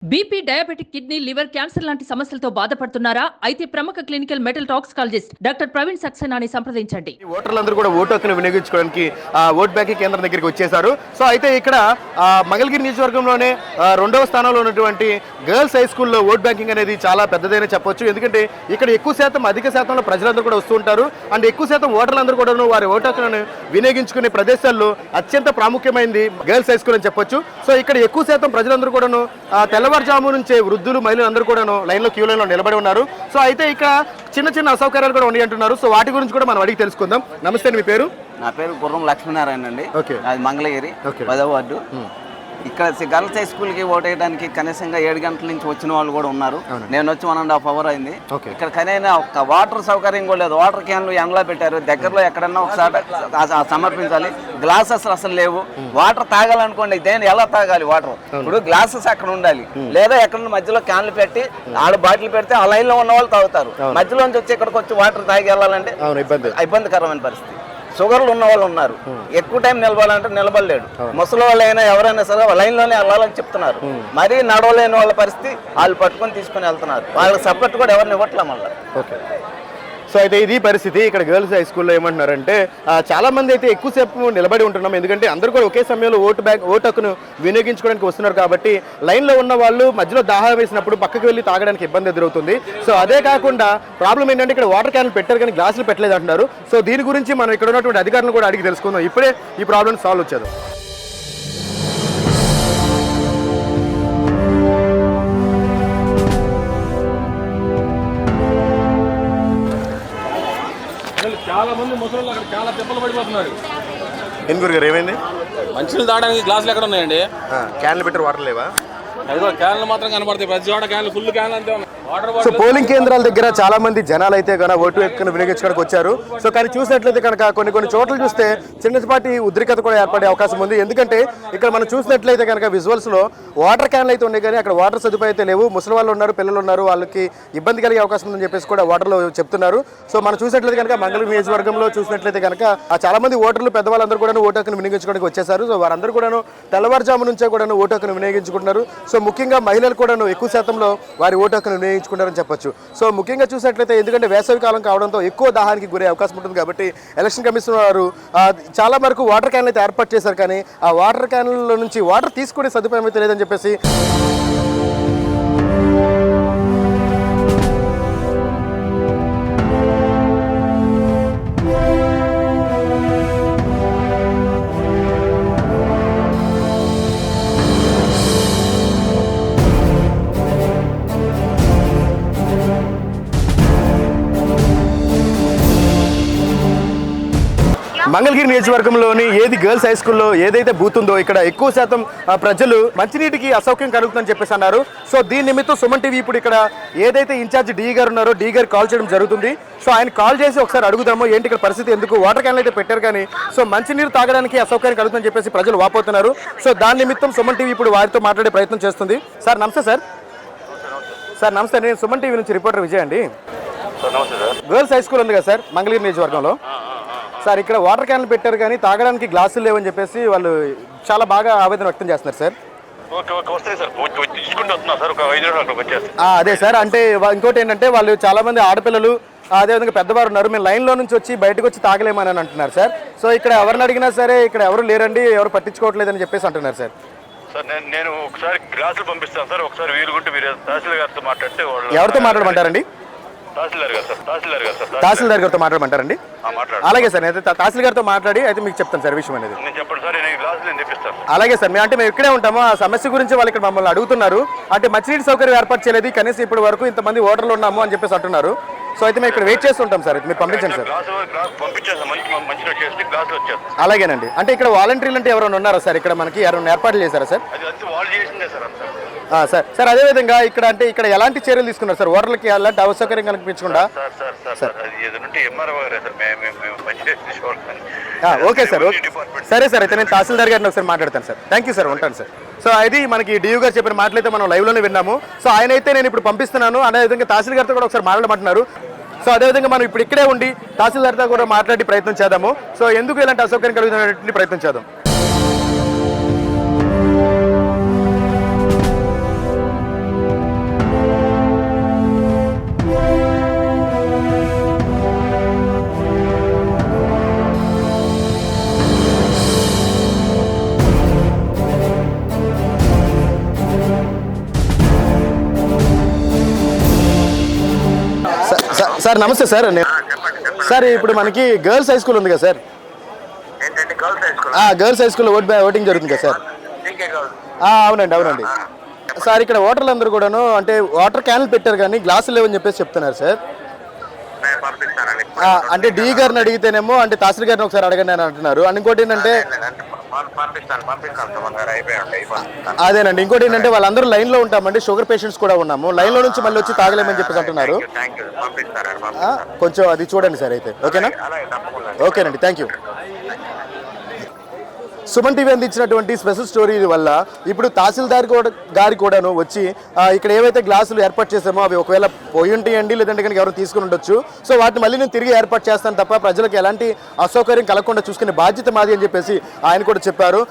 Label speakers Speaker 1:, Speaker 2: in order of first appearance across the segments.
Speaker 1: BP, diabetic, kidney, liver, cancer లాంటి సమస్యలతో బాధపడుతున్నారా? అయితే ప్రముఖ clinical metal toxicologist doctor Praveen సక్సేనాని సంప్రదించండి.
Speaker 2: ఓటర్లందరూ కూడా ఓటు హక్కును వినియోగించుకోవడానికి ఓట్ బ్యాంకింగ్ కేంద్రం దగ్గరికి వచ్చేసారు. సో అయితే ఇక్కడ మంగళగిరి నియోజకవర్గంలోనే రెండవ స్థానంలో ఉన్నటువంటి గర్ల్స్ హై స్కూల్లో ఓట్ బ్యాంకింగ్ అనేది చాలా పెద్దదైనా చెప్పొచ్చు. ఎందుకంటే ఇక్కడ ఎక్కువ శాతం అధిక శాతంలో ప్రజలందరూ కూడా వస్తూ ఉంటారు. అండ్ ఎక్కువ శాతం ఓటర్లందరూ కూడా వారి ఓటు హక్కులను వినియోగించుకునే ప్రదేశాల్లో అత్యంత ప్రాముఖ్యమైనది గర్ల్స్ హై స్కూల్ అని చెప్పొచ్చు. సో ఇక్కడ ఎక్కువ శాతం ప్రజలందరూ కూడాను తెల్లవారుజాము నుంచే వృద్ధులు మహిళలు అందరూ కూడా లైన్లో క్యూ లైన్లో నిలబడి ఉన్నారు. సో అయితే ఇక్కడ చిన్న చిన్న అసౌకర్యాలు కూడా ఉన్నాయి అంటున్నారు. సో వాటి గురించి కూడా మనం అడిగి తెలుసుకుందాం. నమస్తే, మీ పేరు?
Speaker 3: నా పేరు గుర్రం లక్ష్మీనారాయణ అండి.
Speaker 2: ఓకే,
Speaker 3: అది మంగళగిరి 10వ వార్డు. ఇక్కడ గర్ల్స్ హై స్కూల్కి ఓటేయడానికి కనీసంగా 7 గంటల నుంచి వచ్చిన వాళ్ళు కూడా ఉన్నారు. నేను వచ్చి 1.5 అవర్ అయింది. ఇక్కడ కనీసం ఒక వాటర్ సౌకర్యం కూడా లేదు. వాటర్ క్యాన్లు ఎండలో పెట్టారు. దగ్గరలో ఎక్కడన్నా ఒకసారి సమర్పించాలి. గ్లాసెస్ అసలు లేవు. వాటర్ తాగాలనుకోండి, దేని ఎలా తాగాలి? వాటర్ ఇప్పుడు గ్లాసెస్ అక్కడ ఉండాలి, లేదా ఎక్కడ మధ్యలో క్యాన్లు పెట్టి ఆడ బాటిల్ పెడితే ఆ లైన్ లో ఉన్న వాళ్ళు తాగుతారు. మధ్యలోంచి వచ్చి ఇక్కడికి వచ్చి వాటర్ తాగి వెళ్ళాలంటే ఇబ్బందికరమైన పరిస్థితి. షుగర్లు ఉన్న వాళ్ళు ఉన్నారు. ఎక్కువ టైం నిలబడాలంటే నిలబడలేడు. ముసలి వాళ్ళు అయినా ఎవరైనా సరే లైన్లోనే వెళ్ళాలని చెప్తున్నారు. మరీ నడవలేని వాళ్ళ పరిస్థితి వాళ్ళు పట్టుకొని తీసుకుని వెళ్తున్నారు. వాళ్ళకి సపోర్ట్ కూడా ఎవరిని ఇవ్వట్లే మళ్ళీ.
Speaker 2: సో అయితే ఇది పరిస్థితి. ఇక్కడ గర్ల్స్ హై స్కూల్లో ఏమంటున్నారంటే చాలా మంది అయితే ఎక్కువసేపు నిలబడి ఉంటున్నాం. ఎందుకంటే అందరూ కూడా ఒకే సమయంలో ఓటు హక్కును వినియోగించుకోవడానికి వస్తున్నారు కాబట్టి లైన్లో ఉన్న వాళ్ళు మధ్యలో దాహం వేసినప్పుడు పక్కకి వెళ్ళి తాగడానికి ఇబ్బంది ఎదురవుతుంది. సో అదే కాకుండా ప్రాబ్లం ఏంటంటే ఇక్కడ వాటర్ క్యాన్లు పెట్టారు కానీ గ్లాసులు పెట్టలేదు అంటున్నారు. సో దీని గురించి మనం ఇక్కడ ఉన్నటువంటి అధికారులను కూడా అడిగి తెలుసుకుందాం. ఇప్పుడే ఈ ప్రాబ్లం సాల్వ్ వచ్చేది.
Speaker 4: చాలా మంది ముసలి అక్కడ చాలా తిప్పలు పడిపోతున్నారు.
Speaker 2: ఎన్గురు గారు, ఏమైంది?
Speaker 4: మంచినీళ్ళు తాగడానికి గ్లాసులు ఎక్కడ ఉన్నాయండి?
Speaker 2: క్యాన్లు పెట్టారు, వాటర్ లేవా?
Speaker 4: అదిగో క్యాన్లు మాత్రం కనబడతాయి. ప్రతి చోట క్యాన్లు, ఫుల్ క్యాన్లు అంతే ఉన్నాయి.
Speaker 2: సో పోలింగ్ కేంద్రాల దగ్గర చాలా మంది జనాలు అయితే కనుక ఓటు హక్కును వినియోగించడానికి వచ్చారు. సో కానీ చూసినట్లయితే కనుక కొన్ని చోట్ల చూస్తే చిన్నపాటి ఉద్రిక్తత కూడా ఏర్పడే అవకాశం ఉంది. ఎందుకంటే ఇక్కడ మనం చూసినట్లయితే కనుక విజువల్స్ లో వాటర్ క్యాన్లు అయితే ఉన్నాయి కానీ అక్కడ వాటర్ సదుపాయం అయితే లేవు. ముసలి వాళ్ళు ఉన్నారు, పిల్లలు ఉన్నారు, వాళ్ళకి ఇబ్బంది కలిగే అవకాశం ఉందని చెప్పేసి కూడా వాటర్లో చెప్తున్నారు. సో మనం చూసినట్లయితే కనుక మంగళగిరి నియోజకవర్గంలో చూసినట్లయితే కనుక చాలా మంది ఓటర్లు పెద్దవాళ్ళందరూ కూడా ఓటు హక్కును వినియోగించుకోవడానికి వచ్చేసారు. సో వారందరూ కూడాను తెల్లవారుజాము నుంచే కూడా ఓటు హక్కును వినియోగించుకుంటున్నారు. సో ముఖ్యంగా మహిళలు కూడా ఎక్కువ శాతంలో వారి ఓటు హక్కును వినియోగించుకుంటారని చెప్పొచ్చు. సో ముఖ్యంగా చూసినట్లయితే ఎందుకంటే వేసవి కాలం కావడంతో ఎక్కువ దాహానికి గురే అవకాశం ఉంటుంది కాబట్టి ఎలక్షన్ కమిషన్ వారు చాలా వరకు వాటర్ క్యాన్లు అయితే ఏర్పాటు చేశారు. కానీ ఆ వాటర్ క్యాన్ల నుంచి వాటర్ తీసుకునే సదుపాయం అయితే లేదని చెప్పేసి మంగళగిరి నియోజకవర్గంలోని ఏది గర్ల్స్ హై స్కూల్లో ఏదైతే బూత్ ఉందో ఇక్కడ ఎక్కువ శాతం ప్రజలు మంచినీటికి అసౌక్యం కలుగుతుందని చెప్పేసి అన్నారు. సో దీని నిమిత్తం సుమన్ టీవీ ఇప్పుడు ఇక్కడ ఏదైతే ఇన్ఛార్జ్ డీ గారు ఉన్నారో డీ గారు కాల్ చేయడం జరుగుతుంది. సో ఆయన కాల్ చేసి ఒకసారి అడుగుదాము ఏంటి ఇక్కడ పరిస్థితి, ఎందుకు వాటర్ క్యాన్లు అయితే పెట్టారు కానీ సో మంచినీరు తాగడానికి అసౌకర్యం కలుగుతుందని చెప్పేసి ప్రజలు వాపోతున్నారు. సో దాని నిమిత్తం సుమన్ టీవీ ఇప్పుడు వారితో మాట్లాడే ప్రయత్నం చేస్తుంది. సార్ నమస్తే. సార్ నమస్తే, నేను సుమన్ టీవీ నుంచి రిపోర్టర్ విజయ్ అండి. గర్ల్స్ హై స్కూల్ ఉంది కదా సార్ మంగళగిరి నియోజకవర్గంలో. సార్ ఇక్కడ వాటర్ క్యాన్లు పెట్టారు కానీ తాగడానికి గ్లాసులు లేవని చెప్పేసి వాళ్ళు చాలా బాగా ఆవేదన వ్యక్తం చేస్తున్నారు సార్. అదే సార్, అంటే ఇంకోటి ఏంటంటే వాళ్ళు చాలా మంది ఆడపిల్లలు అదేవిధంగా పెద్దవారు ఉన్నారు. మేము లైన్లో నుంచి వచ్చి బయటకు వచ్చి తాగలేమని అంటున్నారు సార్. సో ఇక్కడ ఎవరిని అడిగినా సరే ఇక్కడ ఎవరు లేరండి, ఎవరు పట్టించుకోవట్లేదని చెప్పేసి అంటున్నారు సార్.
Speaker 5: నేను ఒకసారి గ్లాసులు పంపిస్తాను సార్. ఒకసారి వీలుకుంటే మీరు తహసీల్దార్ గారితో మాట్లాడితే
Speaker 2: ఎవరితో మాట్లాడమంటారండి? తహసీల్దార్ గారితో మాట్లాడమంటారండి? అలాగే సార్, అయితే తహసీల్ గారితో మాట్లాడి అయితే మీకు చెప్తాను సార్ విషయం అనేది. అలాగే సార్, మేము మేము ఇక్కడే ఉంటాము. ఆ సమస్య గురించి వాళ్ళు ఇక్కడ మమ్మల్ని అడుగుతున్నారు. అంటే మంచినీటి సౌకర్యం ఏర్పాటు చేయలేదు, కనీసం ఇప్పటి వరకు ఇంతమంది ఓటర్లు ఉన్నాము అని చెప్పేసి అంటున్నారు. సో అయితే మేము ఇక్కడ వెయిట్ చేస్తుంటాం సార్, మీరు పంపించండి సార్. అలాగేనండి. అంటే ఇక్కడ వాలంటీర్లు అంటే ఎవరైనా ఉన్నారా సార్? ఇక్కడ మనకి ఎవరైనా ఏర్పాట్లు చేశారా సార్? సార్ అదేవిధంగా ఇక్కడ అంటే ఇక్కడ ఎలాంటి చర్యలు తీసుకున్నారు సార్ ఓటర్లకి ఎలాంటి అసౌకర్యం కల్పించకుండా? ఓకే సార్, సరే సార్, అయితే నేను తహసీల్దార్ గారిని ఒకసారి మాట్లాడతాను సార్. థ్యాంక్ యూ సార్, ఉంటాను సార్. సో అది మనకి డియూ గారు చెప్పిన మాటలైతే మనం లైవ్లోనే విన్నాము. సో ఆయన అయితే నేను ఇప్పుడు పంపిస్తున్నాను, అదేవిధంగా తహసీల్ గారితో కూడా ఒకసారి మాట్లాడమంటున్నారు. సో అదేవిధంగా మనం ఇప్పుడు ఇక్కడే ఉండి తహసీల్దార్తో కూడా మాట్లాడి ప్రయత్నం చేద్దాము. సో ఎందుకు ఇలాంటి అసౌకర్యం కలుగుతున్నటువంటి ప్రయత్నం చేద్దాం. సార్ నమస్తే సార్. సార్ ఇప్పుడు మనకి గర్ల్స్ హై స్కూల్ ఉంది కదా సార్, గర్ల్స్ హై స్కూల్లో ఓటింగ్ జరుగుతుంది కదా సార్? అవునండి. సార్ ఇక్కడ ఓటర్లు అందరూ కూడాను అంటే వాటర్ క్యాన్లు పెట్టారు కానీ గ్లాసులు లేవని చెప్పేసి చెప్తున్నారు సార్. అంటే డి గారిని అడిగితేనేమో అంటే తహసీల్ గారిని ఒకసారి అడగండి అని అంటున్నారు. ఇంకోటి ఏంటంటే అదేనండి, ఇంకోటి ఏంటంటే వాళ్ళందరూ లైన్ లో ఉంటామండి, షుగర్ పేషెంట్స్ కూడా ఉన్నాము, లైన్ లో నుంచి మళ్ళీ వచ్చి తాగలేమని చెప్పేసి అంటున్నారు. కొంచెం అది చూడండి సార్ అయితే. ఓకేనా? ఓకేనండి, థ్యాంక్ యూ. సుమన్ టీవీ అందించినటువంటి స్పెషల్ స్టోరీ వల్ల ఇప్పుడు తహసీల్దార్ గారి కూడాను వచ్చి ఇక్కడ ఏవైతే గ్లాసులు ఏర్పాటు చేసామో అవి ఒకవేళ పోయి ఉంటాయండి, లేదంటే కనుక ఎవరు తీసుకుని ఉండొచ్చు. సో వాటిని మళ్ళీ నేను తిరిగి ఏర్పాటు చేస్తాను తప్ప ప్రజలకు ఎలాంటి అసౌకర్యం కలగకుండా చూసుకునే బాధ్యత మాది అని చెప్పేసి ఆయన కూడా చెప్పారు.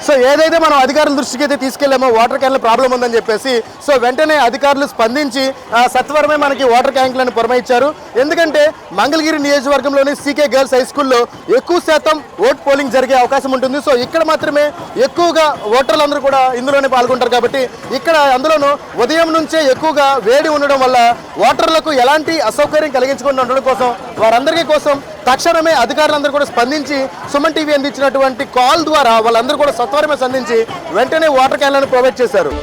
Speaker 2: సో ఏదైతే మనం అధికారుల దృష్టికి అయితే తీసుకెళ్లామో వాటర్ క్యాన్ల ప్రాబ్లం ఉందని చెప్పేసి, సో వెంటనే అధికారులు స్పందించి సత్వరమే మనకి వాటర్ ట్యాంకులను పురమాయించారు. ఎందుకంటే మంగళగిరి నియోజకవర్గంలోని సీకే గర్ల్స్ హై స్కూల్లో ఎక్కువ శాతం ఓట్ పోలింగ్ జరిగే అవకాశం ఉంటుంది. సో ఇక్కడ మాత్రమే ఎక్కువగా ఓటర్లందరూ కూడా ఇందులోనే పాల్గొంటారు కాబట్టి ఇక్కడ అందులోనూ ఉదయం నుంచే ఎక్కువగా వేడి ఉండడం వల్ల ఓటర్లకు ఎలాంటి అసౌకర్యం కలిగించకుండా ఉండడం కోసం వారందరికీ కోసం తక్షణమే అధికారులందరూ కూడా స్పందించి సుమన్ టీవీ అందించినటువంటి కాల్ ద్వారా వాళ్ళందరూ కూడా సత్వరమే స్పందించి వెంటనే వాటర్ క్యాన్లను ప్రొవైడ్ చేశారు.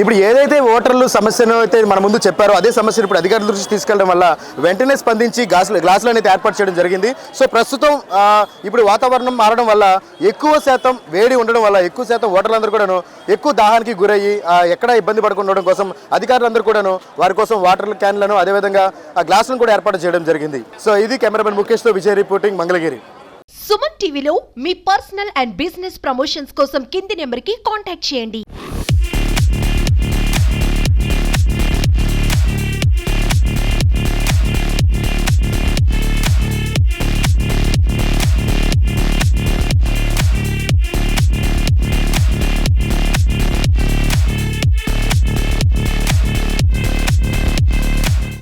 Speaker 2: ఇప్పుడు ఏదైతే ఓటర్లు సమస్యను అయితే మన ముందు చెప్పారో అదే సమస్యను ఇప్పుడు అధికారుల దృష్టికి తీసుకెళ్లడం వల్ల వెంటనే స్పందించి గ్లాసులు అనేది ఏర్పాటు చేయడం జరిగింది. సో ప్రస్తుతం ఇప్పుడు వాతావరణం మారడం వల్ల ఎక్కువ శాతం వేడి ఉండడం వల్ల ఎక్కువ శాతం ఓటర్లందరూ కూడాను ఎక్కువ దాహానికి గురయ్యి ఎక్కడ ఇబ్బంది పడకుండా ఉండడం కోసం అధికారులందరూ కూడాను వారి కోసం వాటర్ క్యాన్లను అదేవిధంగా ఆ గ్లాసులను కూడా ఏర్పాటు చేయడం జరిగింది. సో ఇది కెమెరామెన్ ముఖేష్తో విజయ్ రిపోర్టింగ్, మంగళగిరి.
Speaker 6: సుమన్ టీవీలో మీ పర్సనల్ అండ్ బిజినెస్ ప్రమోషన్స్ కోసం కింది నెంబర్కి కాంటాక్ట్ చేయండి.